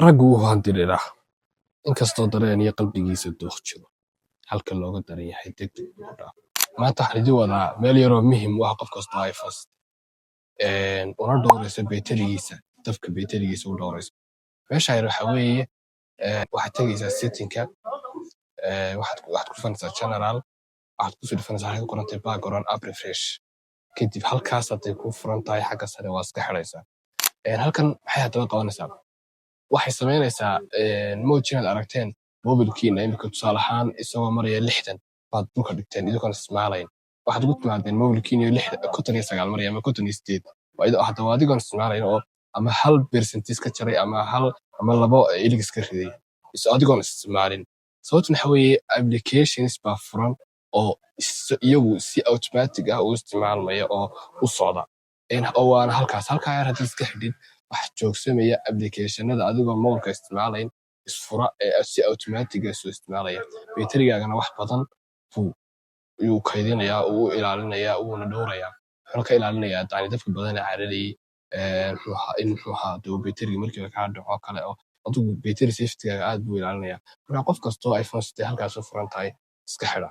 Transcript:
raggu wuu handiriraa inkastoo dareen iyo qalbigiisa dooq jiro halka looga daran yahay degdeg u dhaaf maanta waxaan idin wadaa meel yaroo muhim u ah qof kastoo iPhone una dhowraysa baytarigiisa dafka baytarigiisa u dhowraysa meesha yar waxa weeye waxaad tegaysaa settingka waxaad ku dhufanaysaa general waxaad ku soo dhufanaysaa halka ku qoran tahay background app refresh kadib halkaas hadday ku furan tahay xagga sare waa iska xidhaysaa halkan maxay haddaba qabanaysaa waxay samaynaysaa moojinaad aragteen mobilkiina imika tusaale ahaan isagoo maraya 60 baad dhulka dhigteen idinkoo isticmaalayn waxaad ugu timaadeen mobilkiina 59 maraya ama 58 haddaba adigoon isticmaalayn oo ama 1% ka jaray ama 2 iligis ka riday adigoon isticmaalin sababtu waxa weeye applications baa furan oo iyagu si automatic ah u isticmaalmaya oo u socda oo waana halkaas halkaa yar haddii iska xidhid wax joogsamaya applicationada adigoo mobilka isticmaalayn isfura si automatic ah soo isticmaalaya baytarigaagana wax badan buu kaydinayaa uu ilaalinayaa uuna dhowrayaa wuxuu ka ilaalinayaa dafka badan ee cararay muxuu ahaa doo baytariga markii ka dhaco kale oo adigu baytari safety aad buu ilaalinayaa marka qof kastoo iPhone 6 halkaas u furan tahay iska xidha